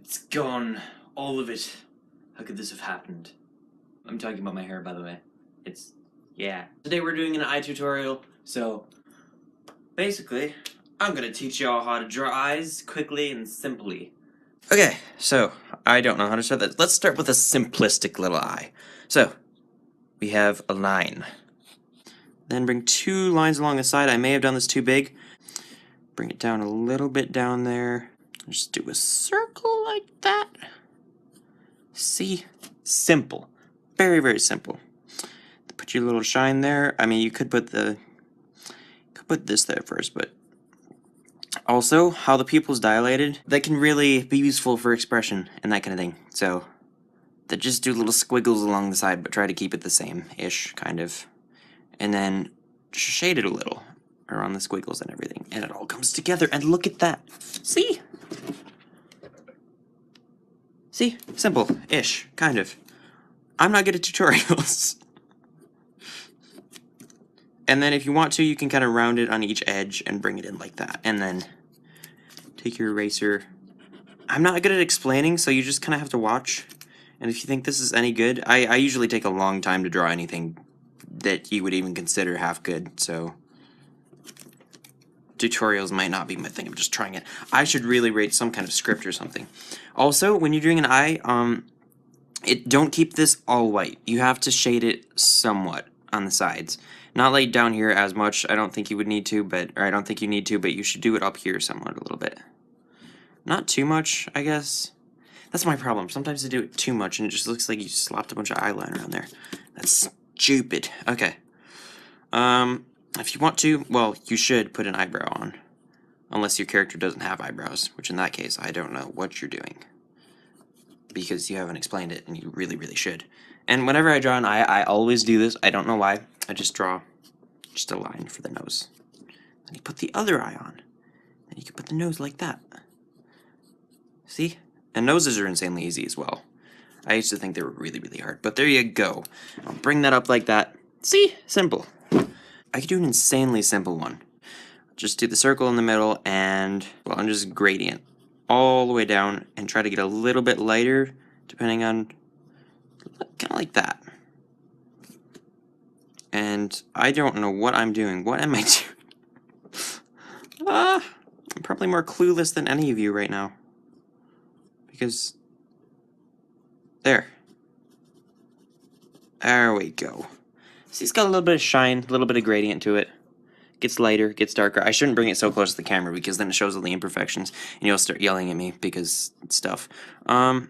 It's gone. All of it. How could this have happened? I'm talking about my hair, by the way. Yeah. Today we're doing an eye tutorial, so basically, I'm gonna teach y'all how to draw eyes quickly and simply. Okay, so I don't know how to start that. Let's start with a simplistic little eye. So, we have a line. Then bring 2 lines along the side. I may have done this too big. Bring it down a little bit down there. Just do a circle like that. See? Simple. Very, very simple. Put your little shine there. I mean, you could put this there first, but also how the pupil's dilated, that can really be useful for expression and that kind of thing. So, just do little squiggles along the side, but try to keep it the same-ish, kind of. And then shade it a little around the squiggles and everything, and it all comes together. And look at that. See? See? Simple-ish, kind of. I'm not good at tutorials. And then if you want to, you can kind of round it on each edge and bring it in like that. And then take your eraser. I'm not good at explaining, so you just kind of have to watch. And if you think this is any good, I usually take a long time to draw anything that you would even consider half good, so tutorials might not be my thing. I'm just trying it. I should really rate some kind of script or something. Also, when you're doing an eye, don't keep this all white. You have to shade it somewhat on the sides. Not like down here as much. I don't think you would need to, or I don't think you need to, but you should do it up here somewhat a little bit. Not too much, I guess. That's my problem. Sometimes I do it too much and it just looks like you slapped a bunch of eyeliner on there. That's stupid. Okay. If you want to, well, you should put an eyebrow on. Unless your character doesn't have eyebrows, which in that case, I don't know what you're doing. Because you haven't explained it, and you really, really should. And whenever I draw an eye, I always do this. I don't know why. I just draw just a line for the nose. Then you put the other eye on. Then you can put the nose like that. See? And noses are insanely easy as well. I used to think they were really, really hard, but there you go. I'll bring that up like that. See? Simple. I could do an insanely simple one. Just do the circle in the middle and, well, I'm just gradient all the way down and try to get a little bit lighter, depending on, kind of like that. And I don't know what I'm doing. What am I doing? I'm probably more clueless than any of you right now. Because, there we go. See, it's got a little bit of shine, a little bit of gradient to it. Gets lighter, gets darker. I shouldn't bring it so close to the camera because then it shows all the imperfections and you'll start yelling at me because it's stuff. And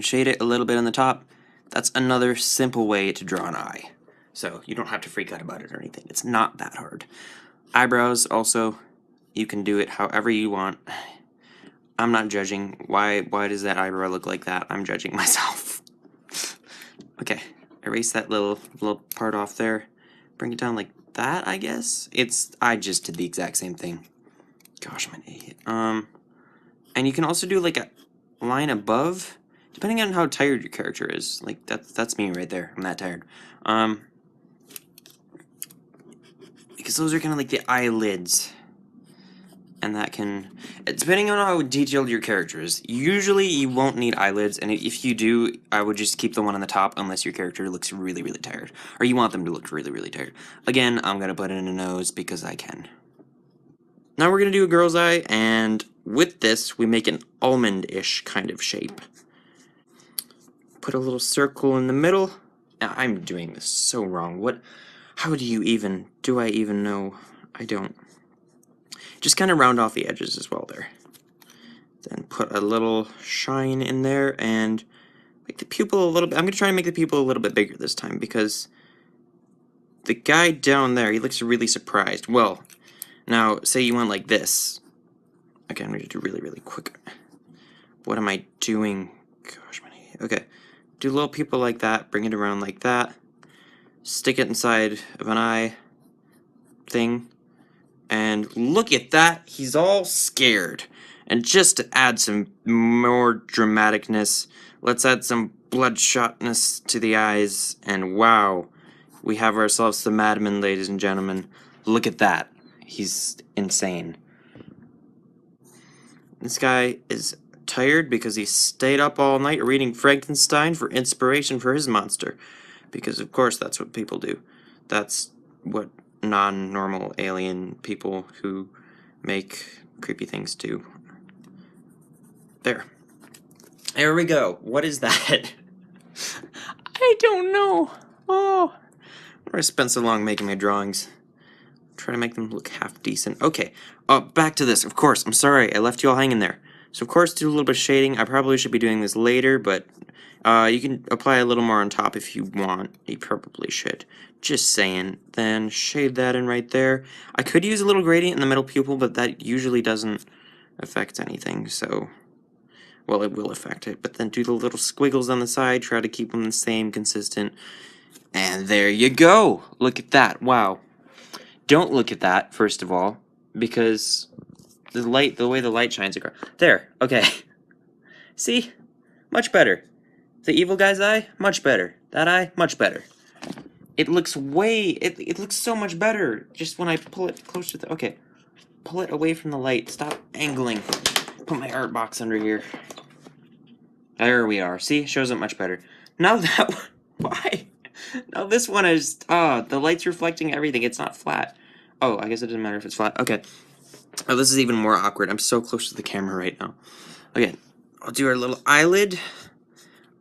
shade it a little bit on the top. That's another simple way to draw an eye. So you don't have to freak out about it or anything. It's not that hard. Eyebrows also, you can do it however you want. I'm not judging. Why does that eyebrow look like that? I'm judging myself. Okay, erase that little part off there. Bring it down like that, I guess. I just did the exact same thing. Gosh, I'm an idiot. And you can also do like a line above, depending on how tired your character is. Like that's me right there. I'm that tired. Because those are kind of like the eyelids. And that can, depending on how detailed your character is, usually you won't need eyelids, and if you do, I would just keep the one on the top unless your character looks really, really tired. Or you want them to look really, really tired. Again, I'm going to put it in a nose because I can. Now we're going to do a girl's eye, and with this, we make an almond-ish kind of shape. Put a little circle in the middle. Now, I'm doing this so wrong. How do I even know? I don't. Just kind of round off the edges as well there. Then put a little shine in there and make the pupil a little bit. I'm going to try and make the pupil a little bit bigger this time because the guy down there, he looks really surprised. Well, now say you went like this. Okay, I'm going to do really, really quick. What am I doing? Gosh, okay. Do a little pupil like that. Bring it around like that. Stick it inside of an eye thing. And look at that, he's all scared. And just to add some more dramaticness, let's add some bloodshotness to the eyes. And wow, we have ourselves the madman, ladies and gentlemen. Look at that. He's insane. This guy is tired because he stayed up all night reading Frankenstein for inspiration for his monster. Because, of course, that's what people do. That's what non-normal alien people who make creepy things do. There. There we go. What is that? I don't know. Oh. I spent so long making my drawings. Try to make them look half decent. Okay. Back to this. Of course. I'm sorry. I left you all hanging there. So, of course, do a little bit of shading. I probably should be doing this later, but you can apply a little more on top if you want. You probably should. Just saying. Then shade that in right there. I could use a little gradient in the middle pupil, but that usually doesn't affect anything, so... Well, it will affect it, but then do the little squiggles on the side, try to keep them the same, consistent. And there you go! Look at that, wow. Don't look at that, first of all, because the way the light shines across. There, okay. See? Much better. The evil guy's eye, much better. That eye, much better. It looks it looks so much better just when I pull it closer to okay. Pull it away from the light. Stop angling. Put my art box under here. There we are. See? Shows up much better. Now that one... Why? Now this one is... the light's reflecting everything. It's not flat. Oh, I guess it doesn't matter if it's flat. Okay. Oh, this is even more awkward. I'm so close to the camera right now. Okay. I'll do our little eyelid.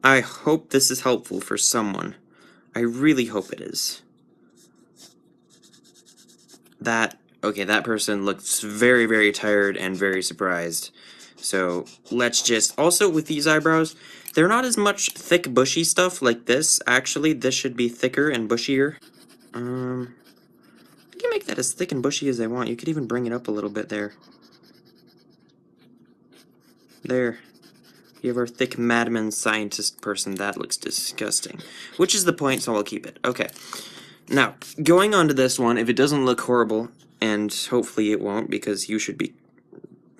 I hope this is helpful for someone. I really hope it is. Okay, that person looks very, very tired and very surprised. So, let's just... Also, with these eyebrows, they're not as much thick, bushy stuff like this. Actually, this should be thicker and bushier. You can make that as thick and bushy as I want. You could even bring it up a little bit there. There. You have our thick madman scientist person. That looks disgusting. Which is the point, so I'll keep it. Okay. Now, going on to this one, if it doesn't look horrible, and hopefully it won't, because you should be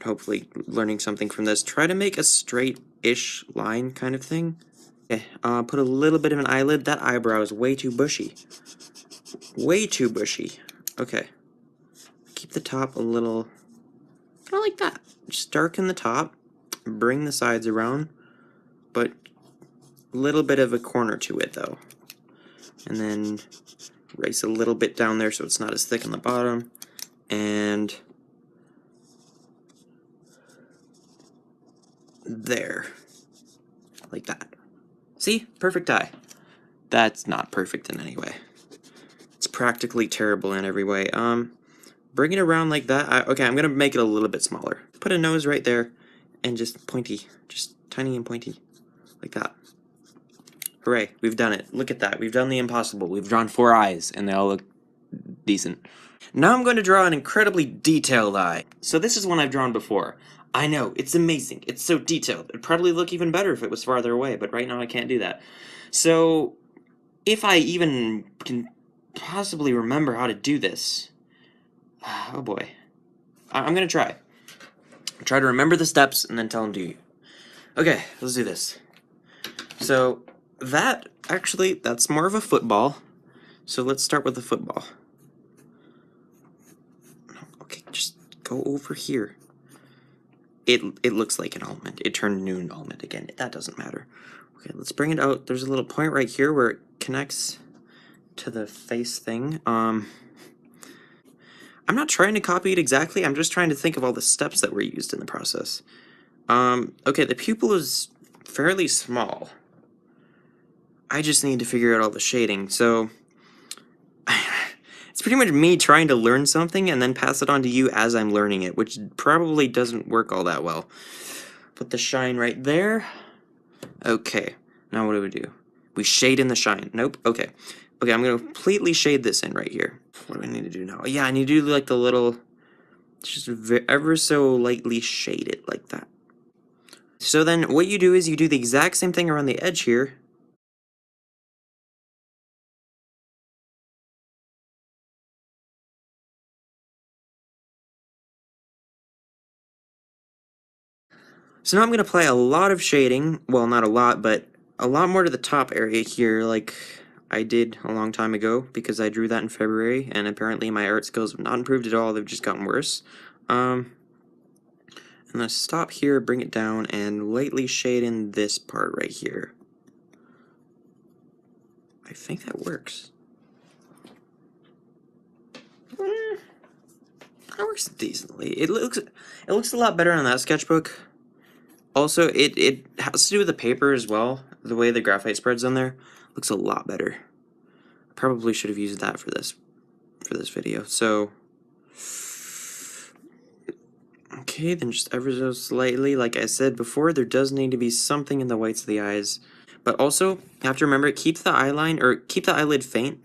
hopefully learning something from this, try to make a straight-ish line kind of thing. Okay, put a little bit of an eyelid. That eyebrow is way too bushy. Way too bushy. Okay. Keep the top a little... kind of like that. Just darken the top. Bring the sides around. But a little bit of a corner to it, though. And then erase a little bit down there so it's not as thick on the bottom. And... there. Like that. See? Perfect eye. That's not perfect in any way. It's practically terrible in every way. Bring it around like that. Okay, I'm gonna make it a little bit smaller. Put a nose right there, and just pointy. Just tiny and pointy. Like that. Hooray, we've done it. Look at that. We've done the impossible. We've drawn 4 eyes, and they all look decent. Now I'm going to draw an incredibly detailed eye. So this is one I've drawn before. I know, it's amazing. It's so detailed. It'd probably look even better if it was farther away, but right now I can't do that. So, if I even can possibly remember how to do this... Oh boy. I'm gonna try. Try to remember the steps and then tell them to you. Okay, let's do this. So, that's more of a football. So let's start with the football. Okay, just go over here. It looks like an almond. It turned into an almond again. That doesn't matter. Okay, let's bring it out. There's a little point right here where it connects to the face thing. I'm not trying to copy it exactly. I'm just trying to think of all the steps that were used in the process. Okay, the pupil is fairly small. I just need to figure out all the shading, so... It's pretty much me trying to learn something and then pass it on to you as I'm learning it, which probably doesn't work all that well. Put the shine right there. Okay, now what do we do? We shade in the shine. Nope, okay. Okay, I'm going to completely shade this in right here. What do I need to do now? Yeah, I need to do like the little... just ever so lightly shade it like that. So then what you do is you do the exact same thing around the edge here. So now I'm going to apply a lot of shading, well not a lot, but a lot more to the top area here like I did a long time ago because I drew that in February and apparently my art skills have not improved at all, they've just gotten worse. And I'm going to stop here, bring it down, and lightly shade in this part right here. I think that works. That works decently. It looks a lot better on that sketchbook. Also, it has to do with the paper as well. The way the graphite spreads on there looks a lot better. I probably should have used that for this video. So, okay, then just ever so slightly, like I said before, there does need to be something in the whites of the eyes. But also, you have to remember, keep the eyelid faint.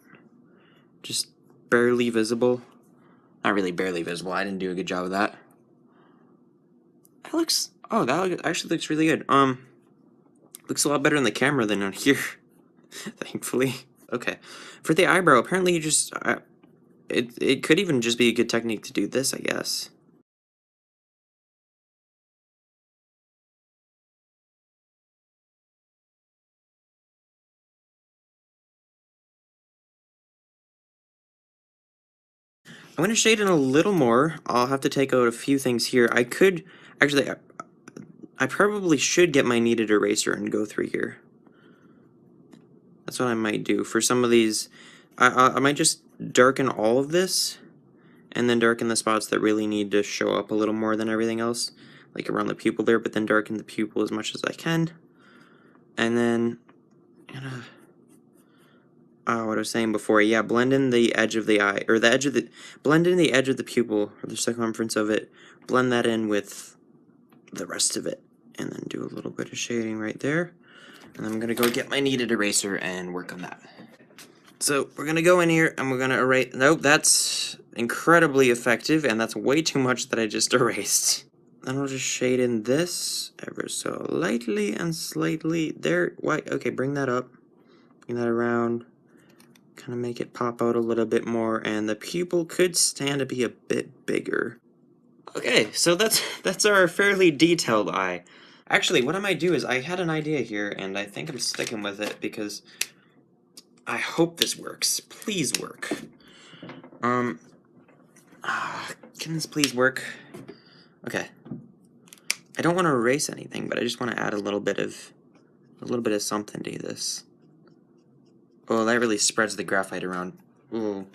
Just barely visible. Not really barely visible. I didn't do a good job of that. That actually looks really good. Looks a lot better in the camera than on here. Thankfully. Okay. For the eyebrow, apparently you just it could even just be a good technique to do this, I guess. I'm going to shade in a little more. I'll have to take out a few things here. I could, actually, I probably should get my kneaded eraser and go through here. That's what I might do. For some of these, I might just darken all of this, and then darken the spots that really need to show up a little more than everything else, like around the pupil there, but then darken the pupil as much as I can. And then, what I was saying before, yeah, blend in the edge of the eye, or blend in the edge of the pupil, or the circumference of it, blend that in with the rest of it, and then do a little bit of shading right there. And I'm gonna go get my kneaded eraser and work on that. So we're gonna go in here and we're gonna erase. Nope, that's incredibly effective, and that's way too much that I just erased. Then I'll just shade in this ever so lightly and slightly. There, white. Okay, bring that up, bring that around, kind of make it pop out a little bit more, and the pupil could stand to be a bit bigger. Okay, so that's our fairly detailed eye. Actually, what I might do is I had an idea here, and I think I'm sticking with it because I hope this works. Please work. Can this please work? Okay. I don't want to erase anything, but I just want to add a little bit of something to this. Oh, that really spreads the graphite around. Ooh,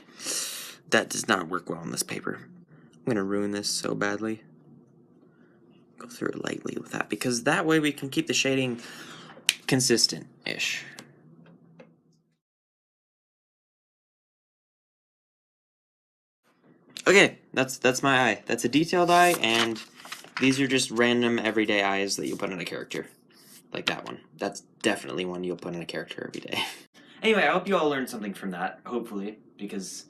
that does not work well on this paper. I'm gonna ruin this so badly. Go through it lightly with that, because that way we can keep the shading consistent-ish. Okay, that's my eye. That's a detailed eye, and these are just random everyday eyes that you put on a character. Like that one. That's definitely one you'll put on a character every day. Anyway, I hope you all learned something from that, hopefully, because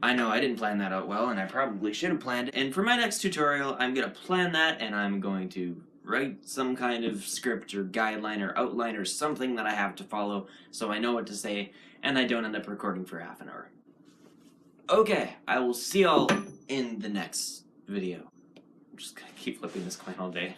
I know I didn't plan that out well, and I probably should have planned it. And for my next tutorial, I'm going to plan that, and I'm going to write some kind of script or guideline or outline or something that I have to follow so I know what to say, and I don't end up recording for half an hour. Okay, I will see y'all in the next video. I'm just gonna keep flipping this coin all day.